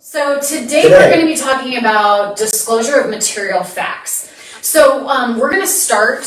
So today we're going to be talking about disclosure of material facts. So we're going to start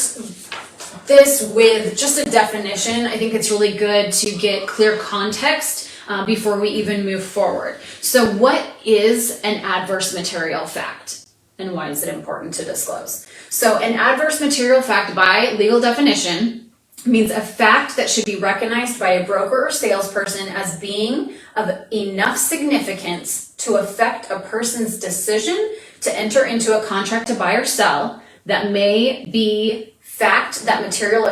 this with just a definition. I think it's really good to get clear context before we even move forward. So what is an adverse material fact, and why is it important to disclose? So an adverse material fact, by legal definition, means a fact that should be recognized by a broker or salesperson as being of enough significance to affect a person's decision to enter into a contract to buy or sell, that may be fact that materially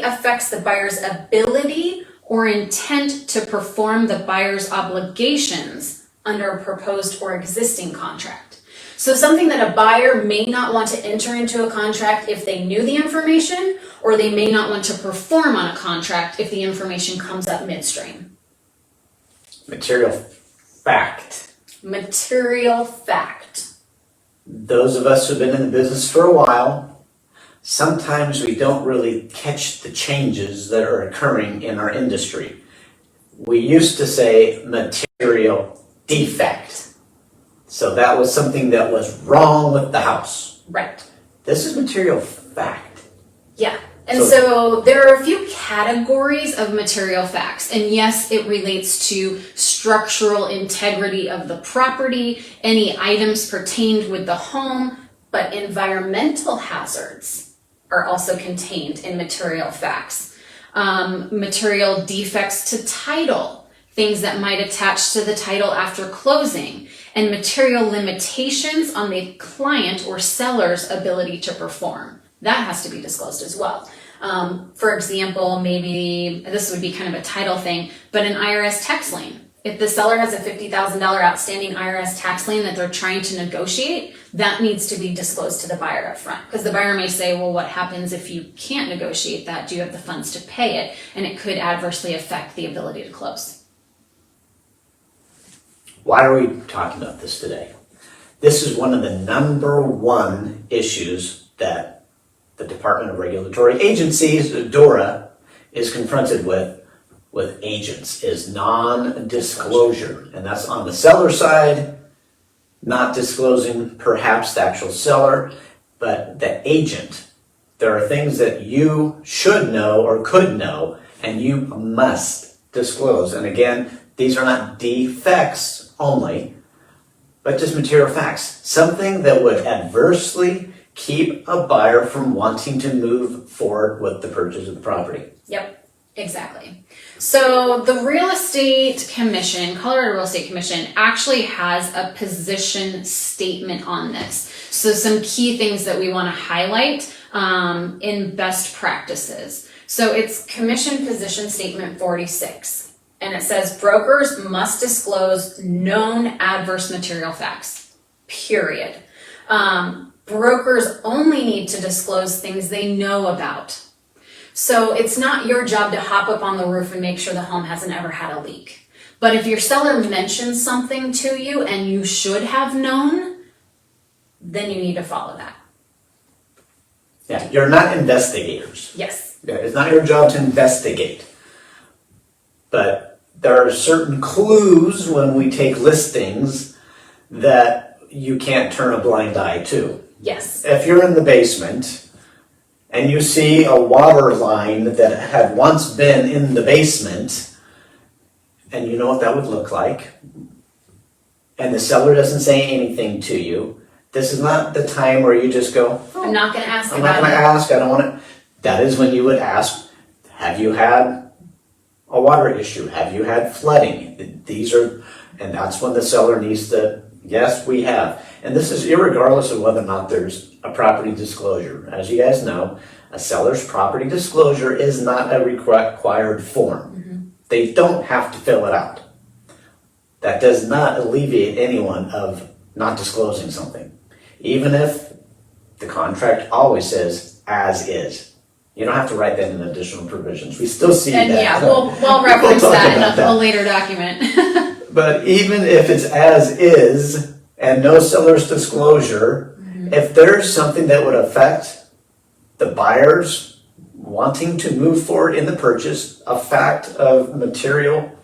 affects the buyer's ability or intent to perform the buyer's obligations under a proposed or existing contract. So something that a buyer may not want to enter into a contract if they knew the information, or they may not want to perform on a contract if the information comes up midstream. Material fact. Material fact. Those of us who've been in the business for a while, sometimes we don't really catch the changes that are occurring in our industry. We used to say material defect. So that was something that was wrong with the house. Right. This is material fact. Yeah. And so there are a few categories of material facts. And yes, it relates to structural integrity of the property, any items pertained with the home, but environmental hazards are also contained in material facts. Material defects to title, things that might attach to the title after closing, and material limitations on the client or seller's ability to perform. That has to be disclosed as well. For example, maybe this would be kind of a title thing, but an IRS tax lien. If the seller has a $50,000 outstanding IRS tax lien that they're trying to negotiate, that needs to be disclosed to the buyer up front. Because the buyer may say, well, what happens if you can't negotiate that? Do you have the funds to pay it? And it could adversely affect the ability to close. Why are we talking about this today? This is one of the number one issues that the Department of Regulatory Agencies, DORA, is confronted with agents, is non-disclosure. And that's on the seller side, not disclosing perhaps the actual seller, but the agent. There are things that you should know or could know, and you must disclose. And again, these are not defects only, but just material facts. Something that would adversely keep a buyer from wanting to move forward with the purchase of the property. Yep, exactly. So the Real Estate Commission, Colorado Real Estate Commission, actually has a position statement on this. So some key things that we want to highlight in best practices. So it's Commission Position Statement 46. And it says brokers must disclose known adverse material facts, period. Brokers only need to disclose things they know about. So it's not your job to hop up on the roof and make sure the home hasn't ever had a leak. But if your seller mentions something to you and you should have known, then you need to follow that. Yeah, you're not investigators. Yes. Yeah, it's not your job to investigate. But there are certain clues when we take listings that you can't turn a blind eye to. Yes. If you're in the basement and you see a water line that had once been in the basement, and you know what that would look like, and the seller doesn't say anything to you, this is not the time where you just go, I'm not going to ask I'm about not going to ask, I don't want to. That is when you would ask, have you had a water issue? Have you had flooding? These are, and that's when the seller needs to, yes, we have. And this is irregardless of whether or not there's a property disclosure. As you guys know, a seller's property disclosure is not a required form. Mm-hmm. They don't have to fill it out. That does not alleviate anyone of not disclosing something. Even if the contract always says as is. You don't have to write that in additional provisions. We still see and that. Yeah, we'll reference that in a later document. But even if it's as is and no seller's disclosure, if there's something that would affect the buyers wanting to move forward in the purchase, a fact of material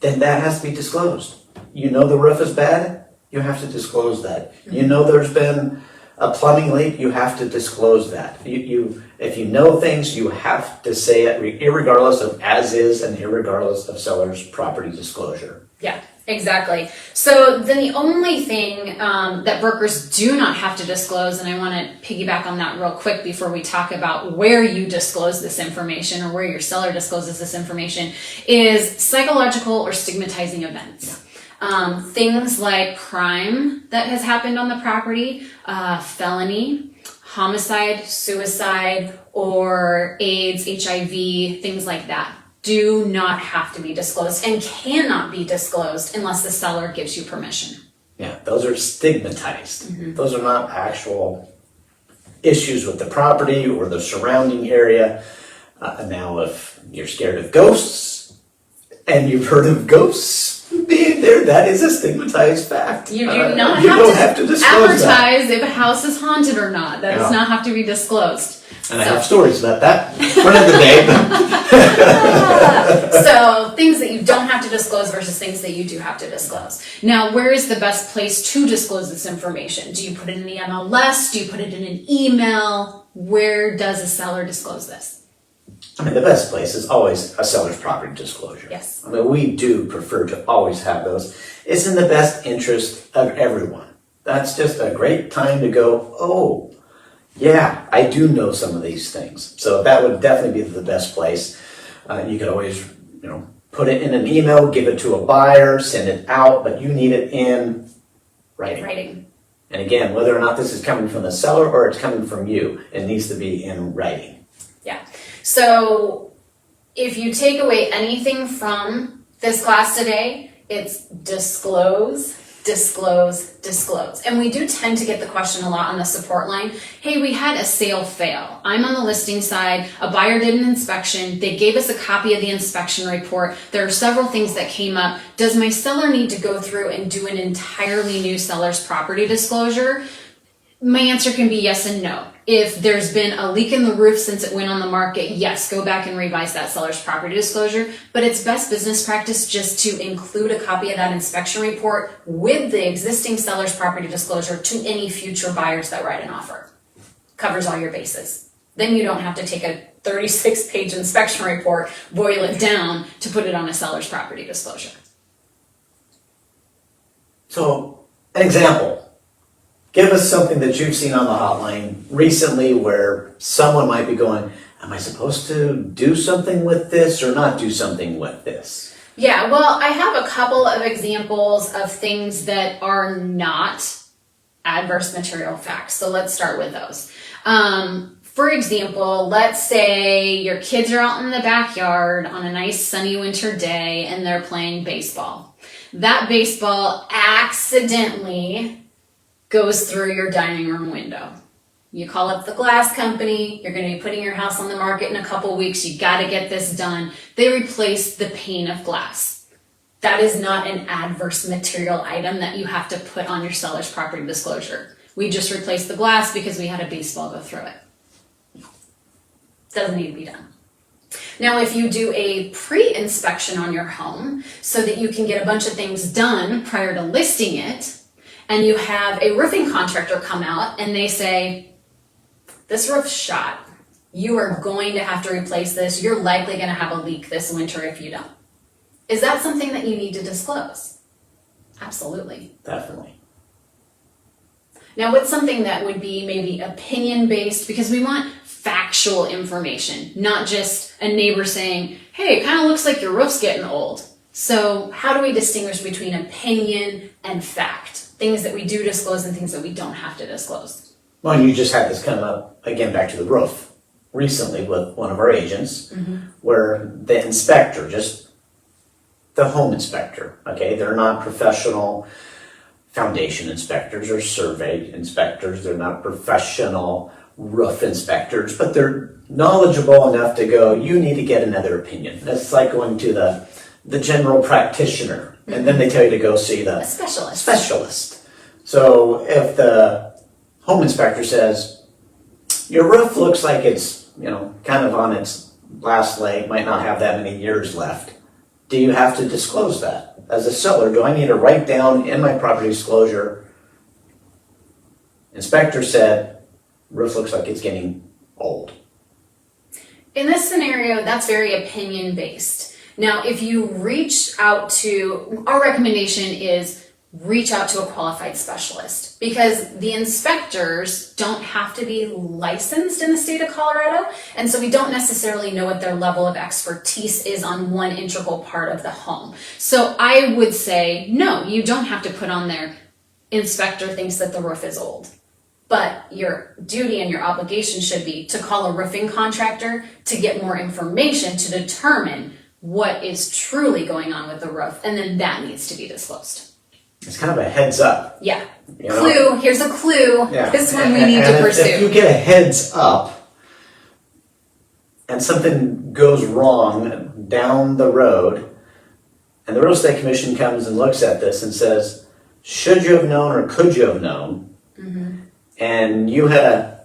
then that has to be disclosed. You know the roof is bad, you have to disclose that. You know there's been a plumbing leak, you have to disclose that. If you know things, you have to say it irregardless of as is and irregardless of seller's property disclosure. Yeah, exactly. So then the only thing that brokers do not have to disclose, and I want to piggyback on that real quick before we talk about where you disclose this information or where your seller discloses this information, is psychological or stigmatizing events. Things like crime that has happened on the property, felony, homicide, suicide, or AIDS, HIV, things like that do not have to be disclosed and cannot be disclosed unless the seller gives you permission. Yeah, those are stigmatized. Those are not actual issues with the property or the surrounding area. Now, if you're scared of ghosts and you've heard of ghosts being there, that is a stigmatized fact. You do not have to disclose advertise if a house is haunted or not. That does not have to be disclosed. And I have stories about that for another day. So things that you don't have to disclose versus things that you do have to disclose. Now, where is the best place to disclose this information? Do you put it in the MLS? Do you put it in an email? Where does a seller disclose this? I mean, the best place is always a seller's property disclosure. Yes. I mean, we do prefer to always have those. It's in the best interest of everyone. That's just a great time to go, oh, yeah, I do know some of these things. So that would definitely be the best place. You could always, put it in an email, give it to a buyer, send it out, but you need it in writing. And again, whether or not this is coming from the seller or it's coming from you, it needs to be in writing. Yeah. So if you take away anything from this class today, it's disclose, disclose, disclose. And we do tend to get the question a lot on the support line. Hey, we had a sale fail. I'm on the listing side. A buyer did an inspection. They gave us a copy of the inspection report. There are several things that came up. Does my seller need to go through and do an entirely new seller's property disclosure? My answer can be yes and no. If there's been a leak in the roof since it went on the market, yes, go back and revise that seller's property disclosure. But it's best business practice just to include a copy of that inspection report with the existing seller's property disclosure to any future buyers that write an offer. Covers all your bases. Then you don't have to take a 36-page inspection report, boil it down to put it on a seller's property disclosure. So, an example. Give us something that you've seen on the hotline recently where someone might be going, am I supposed to do something with this or not do something with this? Yeah, well, I have a couple of examples of things that are not adverse material facts. So let's start with those. For example, let's say your kids are out in the backyard on a nice sunny winter day and they're playing baseball. That baseball accidentally goes through your dining room window. You call up the glass company, you're going to be putting your house on the market in a couple weeks, you got to get this done. They replace the pane of glass. That is not an adverse material item that you have to put on your seller's property disclosure. We just replaced the glass because we had a baseball go through it. Doesn't need to be done. Now, if you do a pre-inspection on your home so that you can get a bunch of things done prior to listing it, and you have a roofing contractor come out and they say, this roof's shot. You are going to have to replace this. You're likely going to have a leak this winter if you don't. Is that something that you need to disclose? Absolutely. Definitely. Now, what's something that would be maybe opinion-based? Because we want factual information, not just a neighbor saying, hey, it kind of looks like your roof's getting old. So how do we distinguish between opinion and fact? Things that we do disclose and things that we don't have to disclose. Well, you just had this come up, again, back to the roof, recently with one of our agents, where the inspector, just the home inspector, okay, they're not professional foundation inspectors or survey inspectors, they're not professional roof inspectors, but they're knowledgeable enough to go, you need to get another opinion. That's like going to the general practitioner. And then they tell you to go see the specialist. So if the home inspector says, your roof looks like it's, kind of on its last leg, might not have that many years left, do you have to disclose that? As a seller, do I need to write down in my property disclosure, inspector said, roof looks like it's getting old? In this scenario, that's very opinion based. Now, if you reach out to, our recommendation is reach out to a qualified specialist, because the inspectors don't have to be licensed in the state of Colorado, and so we don't necessarily know what their level of expertise is on one integral part of the home. So I would say, no, you don't have to put on there, inspector thinks that the roof is old. But your duty and your obligation should be to call a roofing contractor to get more information to determine what is truly going on with the roof, and then that needs to be disclosed. It's kind of a heads up. Yeah. You know? Clue, here's a clue. Yeah. This one we need to pursue. If you get a heads up and something goes wrong down the road, and the real estate commission comes and looks at this and says, should you have known or could you have known? Mm-hmm. And you had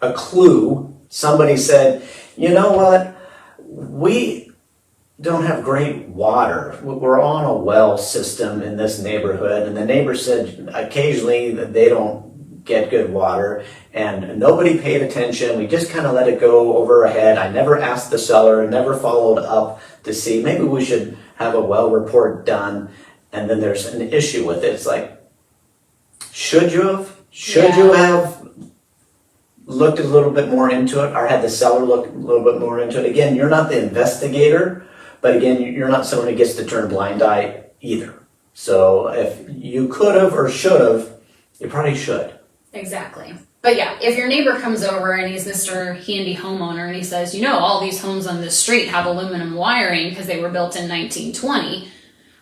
a clue, somebody said, you know what, we don't have great water. We're on a well system in this neighborhood, and the neighbor said occasionally that they don't get good water, and nobody paid attention. We just kind of let it go over our head. I never asked the seller, never followed up to see, maybe we should have a well report done, and then there's an issue with it. It's like, should you have? Should you have looked a little bit more into it, or had the seller look a little bit more into it? Again, you're not the investigator, but again, you're not someone who gets to turn a blind eye either. So if you could have or should have, you probably should. Exactly. But yeah, if your neighbor comes over and he's Mr. Handy homeowner and he says, you know, all these homes on this street have aluminum wiring because they were built in 1920.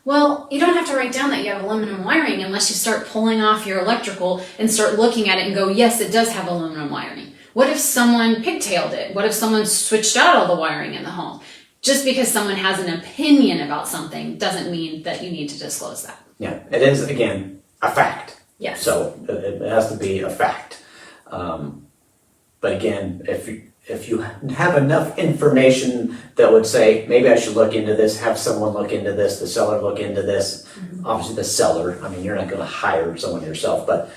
Well, you don't have to write down that you have aluminum wiring unless you start pulling off your electrical and start looking at it and go, yes, it does have aluminum wiring. What if someone pigtailed it? What if someone switched out all the wiring in the home? Just because someone has an opinion about something doesn't mean that you need to disclose that. Yeah, it is, again, a fact. Yes. So it has to be a fact. But again, if you have enough information that would say, maybe I should look into this, have someone look into this, the seller look into this. Mm-hmm. Obviously the seller, I mean, you're not going to hire someone yourself, but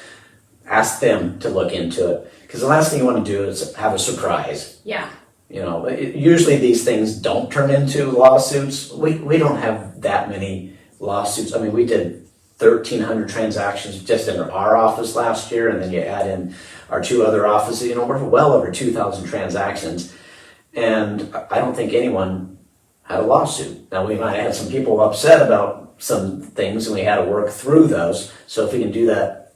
ask them to look into it. Because the last thing you want to do is have a surprise. Yeah. You know, usually these things don't turn into lawsuits. We don't have that many lawsuits. I mean, we did 1,300 transactions just in our office last year, and then you add in our two other offices. You know, we're well over 2,000 transactions, and I don't think anyone had a lawsuit. Now, we might have had some people upset about some things, and we had to work through those. So if we can do that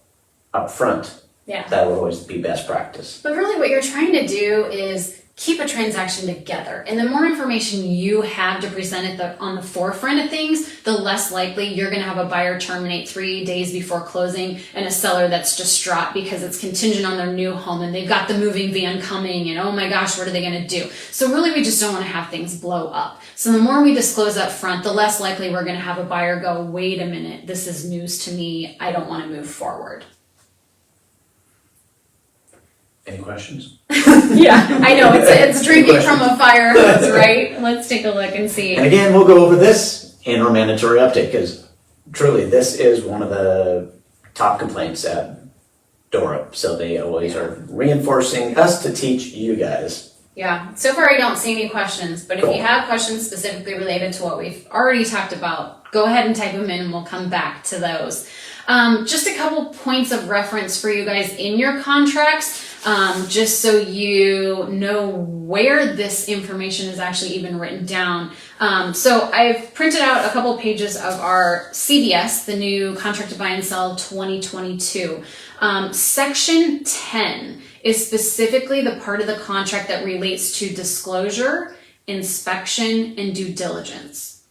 up front, yeah, that would always be best practice. But really what you're trying to do is keep a transaction together. And the more information you have to present on the forefront of things, the less likely you're going to have a buyer terminate 3 days before closing and a seller that's distraught because it's contingent on their new home and they've got the moving van coming and oh my gosh, what are they going to do? So really we just don't want to have things blow up. So the more we disclose up front, the less likely we're going to have a buyer go, wait a minute, this is news to me. I don't want to move forward. Any questions? Yeah, I know, it's drinking from a fire hose, right? Let's take a look and see. And again, we'll go over this in our mandatory update because truly this is one of the top complaints at DORA. So they always are reinforcing us to teach you guys. Yeah, so far I don't see any questions, but if you have questions specifically related to what we've already talked about, go ahead and type them in and we'll come back to those. Just a couple points of reference for you guys in your contracts, just so you know where this information is actually even written down. So I've printed out a couple pages of our CBS, the new Contract to Buy and Sell 2022. Section 10 is specifically the part of the contract that relates to disclosure, inspection, and due diligence.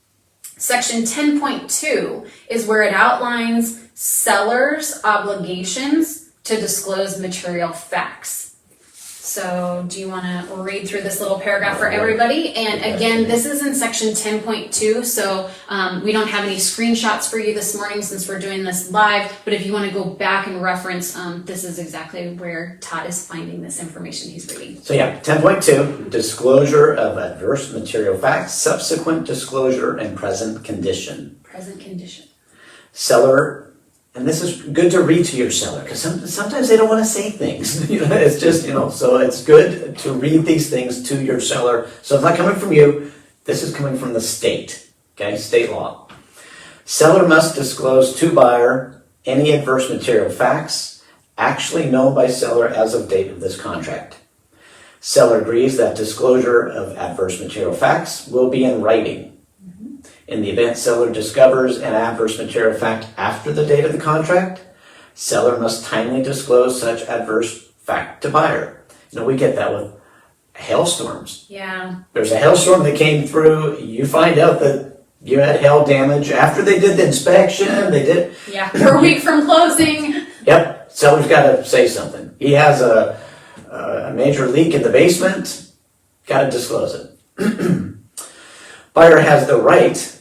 Section 10.2 is where it outlines sellers' obligations to disclose material facts. So do you want to read through this little paragraph for everybody? And again, this is in section 10.2, so we don't have any screenshots for you this morning since we're doing this live, but if you want to go back and reference, this is exactly where Todd is finding this information he's reading. So yeah, 10.2, disclosure of adverse material facts, subsequent disclosure, and present condition. Present condition. Seller, and this is good to read to your seller, because sometimes they don't want to say things. It's just, so it's good to read these things to your seller. So it's not coming from you, this is coming from the state, okay, state law. Seller must disclose to buyer any adverse material facts actually known by seller as of date of this contract. Seller agrees that disclosure of adverse material facts will be in writing. In the event seller discovers an adverse material fact after the date of the contract, seller must timely disclose such adverse fact to buyer. We get that with hailstorms. Yeah. There's a hailstorm that came through, you find out that you had hail damage after they did the inspection, Yeah, we're a week from closing. Yep, seller's got to say something. He has a major leak in the basement, got to disclose it. Buyer has the right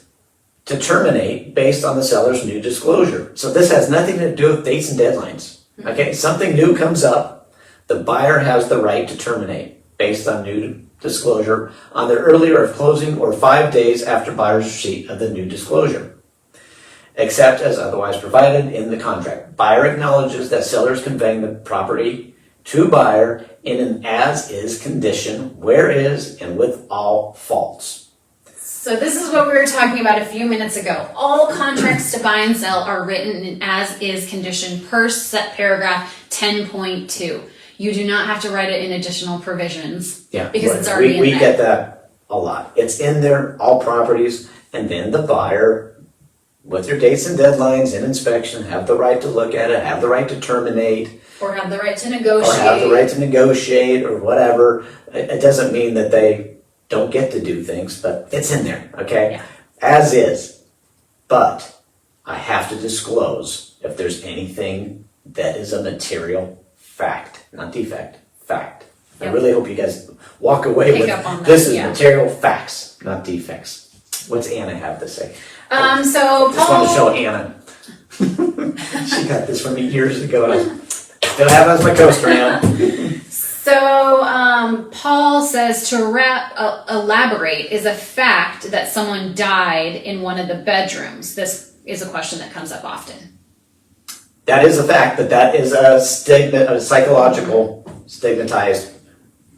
to terminate based on the seller's new disclosure. So this has nothing to do with dates and deadlines. Okay, something new comes up, the buyer has the right to terminate based on new disclosure on the earlier of closing or 5 days after buyer's receipt of the new disclosure, except as otherwise provided in the contract. Buyer acknowledges that seller is conveying the property to buyer in an as-is condition, where is, and with all faults. So this is what we were talking about a few minutes ago. All contracts to buy and sell are written in as-is condition per set paragraph 10.2. You do not have to write it in additional provisions. Yeah, because it's already in we there. get that a lot. It's in there, all properties, and then the buyer, with your dates and deadlines and inspection, have the right to look at it, have the right to terminate. Or have the right to negotiate. Or have the right to negotiate or whatever. It doesn't mean that they don't get to do things, but it's in there, okay? Yeah. As is. But I have to disclose if there's anything that is a material fact, not defect, fact. I Yep. really hope you guys walk away Pick with up on that, this is yeah. material facts, not defects. What's Anna have to say? So Just want to show Paul, Anna. She got this from me years ago. And I still have it as my coaster now. so Paul says to elaborate is a fact that someone died in one of the bedrooms. This is a question that comes up often. That is a fact, but that is a psychological, stigmatized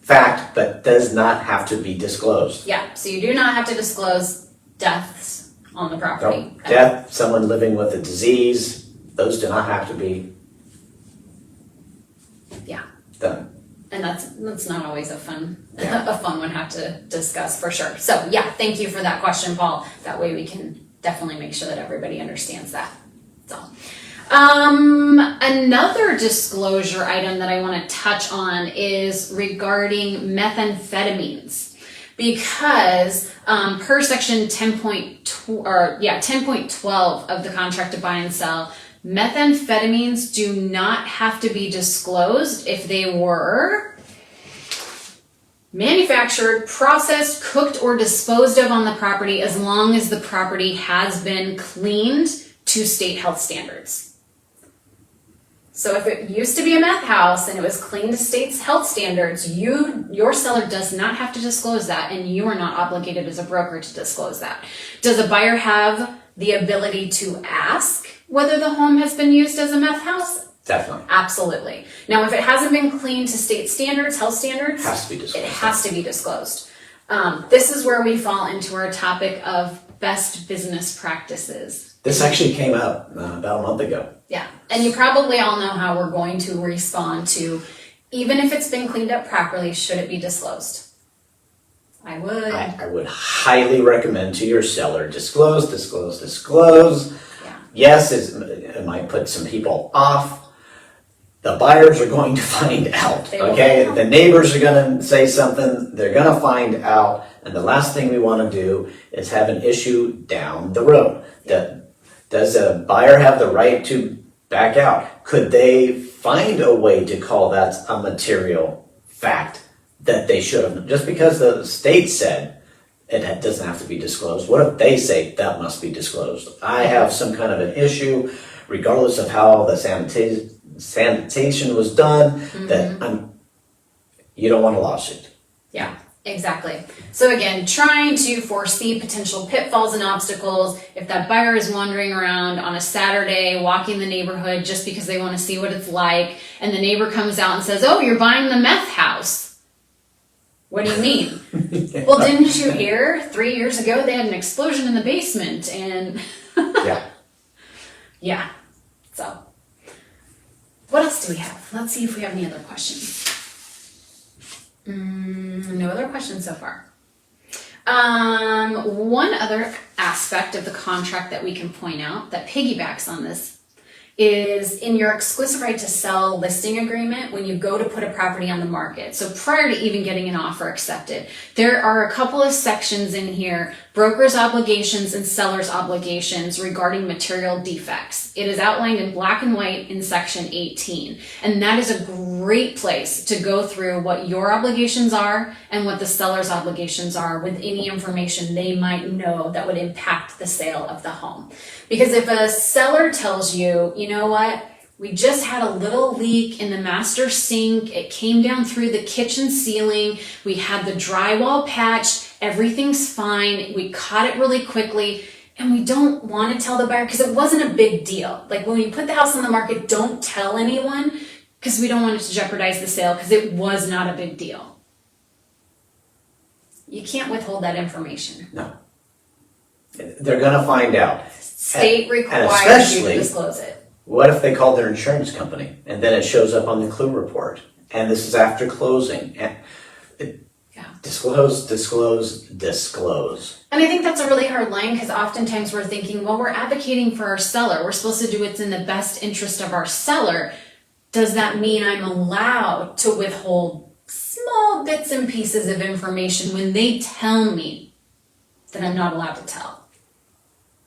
fact, but does not have to be disclosed. Yeah, so you do not have to disclose deaths on the property. No, death, someone living with a disease, those do not have to be Yeah. done. And that's not always a fun Yeah. a fun one to have to discuss for sure. So yeah, thank you for that question, Paul. That way we can definitely make sure that everybody understands that. So another disclosure item that I want to touch on is regarding methamphetamines. Because per section 10.12 of the contract to buy and sell, methamphetamines do not have to be disclosed if they were manufactured, processed, cooked, or disposed of on the property as long as the property has been cleaned to state health standards. So if it used to be a meth house and it was cleaned to state's health standards, your seller does not have to disclose that, and you are not obligated as a broker to disclose that. Does a buyer have the ability to ask whether the home has been used as a meth house? Definitely. Absolutely. Now, if it hasn't been cleaned to state standards, health standards, Has to be disclosed. it has to be disclosed. This is where we fall into our topic of best business practices. This actually came up about a month ago. Yeah, and you probably all know how we're going to respond to, even if it's been cleaned up properly, should it be disclosed? I would. I would highly recommend to your seller, disclose, disclose, disclose. Yeah. Yes, it might put some people off. The buyers are going to find out, They will okay? find out. The neighbors are gonna say something, they're gonna find out, and the last thing we wanna do is have an issue down the road. Does a buyer have the right to back out? Could they find a way to call that a material fact that they should have, just because the state said it doesn't have to be disclosed, what if they say that must be disclosed? I have some kind of an issue, regardless of how the sanitation was done, that you don't want a lawsuit. Yeah, exactly. So again, trying to foresee potential pitfalls and obstacles. If that buyer is wandering around on a Saturday, walking the neighborhood just because they want to see what it's like, and the neighbor comes out and says, "Oh, you're buying the meth house." What do you mean? Well, didn't you hear 3 years ago they had an explosion in the basement? And yeah. So what else do we have? Let's see if we have any other questions. No other questions so far. One other aspect of the contract that we can point out that piggybacks on this is in your exclusive right to sell listing agreement when you go to put a property on the market. So prior to even getting an offer accepted, there are a couple of sections in here, broker's obligations and seller's obligations regarding material defects. It is outlined in black and white in section 18. And that is a great place to go through what your obligations are and what the seller's obligations are with any information they might know that would impact the sale of the home. Because if a seller tells you, you know what, we just had a little leak in the master sink, it came down through the kitchen ceiling, we had the drywall patched, everything's fine, we caught it really quickly, and we don't want to tell the buyer because it wasn't a big deal. Like when you put the house on the market, don't tell anyone because we don't want it to jeopardize the sale because it was not a big deal. You can't withhold that information. No. They're going to find out. State requires you to disclose it. What if they called their insurance company and then it shows up on the clue report and this is after closing? Disclose. And I think that's a really hard line because oftentimes we're thinking, well, we're advocating for our seller. We're supposed to do what's in the best interest of our seller. Does that mean I'm allowed to withhold small bits and pieces of information when they tell me that I'm not allowed to tell?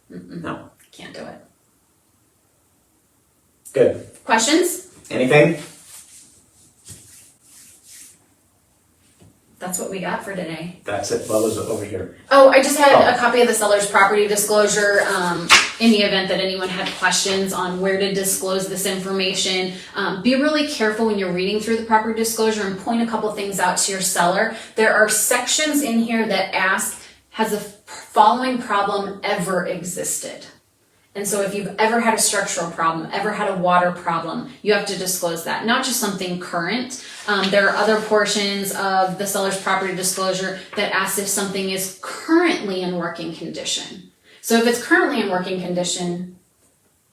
No. Can't do it. Good. Questions? Anything? That's what we got for today. That's it. What was it over here? Oh, I just had a copy of the seller's property disclosure in the event that anyone had questions on where to disclose this information. Be really careful when you're reading through the property disclosure and point a couple things out to your seller. There are sections in here that ask, has the following problem ever existed? And so if you've ever had a structural problem, ever had a water problem, you have to disclose that, not just something current. There are other portions of the seller's property disclosure that ask if something is currently in working condition. So if it's currently in working condition,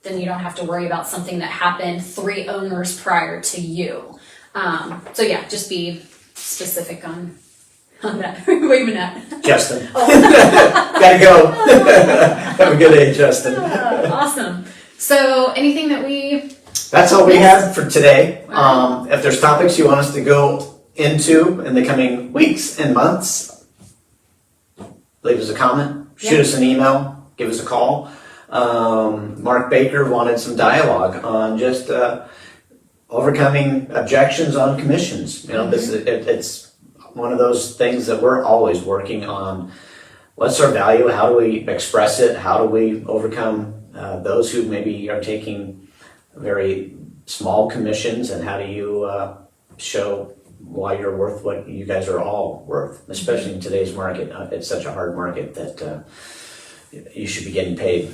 then you don't have to worry about something that happened 3 owners prior to you. So yeah, just be specific on that. Who are you waving at? Justin. Gotta go. Have a good day, Justin. Awesome. So anything that we... That's all we have for today. If there's topics you want us to go into in the coming weeks and months, leave us a comment, shoot us an email, give us a call. Mark Baker wanted some dialogue on just overcoming objections on commissions. You know, it's one of those things that we're always working on. What's our value? How do we express it? How do we overcome those who maybe are taking very small commissions? And how do you show why you're worth what you guys are all worth, especially in today's market? It's such a hard market that you should be getting paid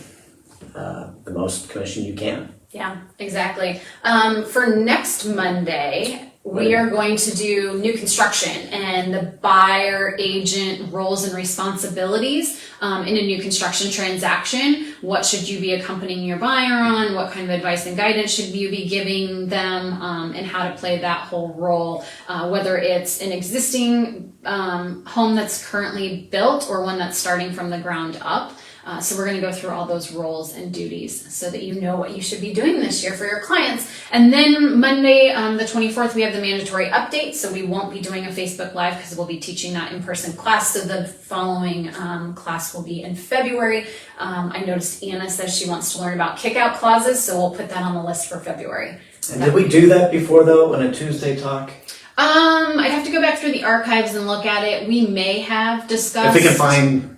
the most commission you can. Yeah, exactly. For next Monday, we are going to do new construction and the buyer agent roles and responsibilities in a new construction transaction. What should you be accompanying your buyer on? What kind of advice and guidance should you be giving them, and how to play that whole role, whether it's an existing home that's currently built or one that's starting from the ground up. So we're going to go through all those roles and duties so that you know what you should be doing this year for your clients. And then Monday, the 24th, we have the mandatory update. So we won't be doing a Facebook Live because we'll be teaching that in-person class. So the following class will be in February. I noticed Anna says she wants to learn about kick-out clauses, so we'll put that on the list for February. And did we do that before, though, on a Tuesday talk? I'd have to go back through the archives and look at it. We may have discussed. If we can find,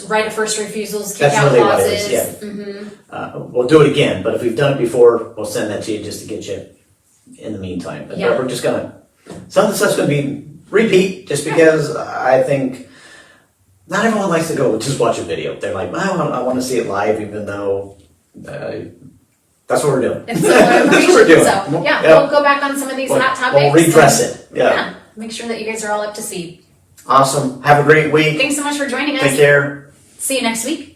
right of first refusals, kick that's out really what clauses. it is, yeah. Mm-hmm. We'll do it again, but if we've done it before, we'll send that to you just to get you in the meantime. But Yeah. we're just gonna, some of the stuff's gonna be repeat, just because I think not everyone likes to go just watch a video. They're like, well, I want to see it live, even though that's what we're doing. It's similar That's what information. we're doing. So yeah, Yeah. we'll go back on some of these hot topics. We'll redress and, it. Yeah. Make sure that you guys are all up to speed. Awesome. Have a great week. Thanks so much for joining us. Take care. See you next week.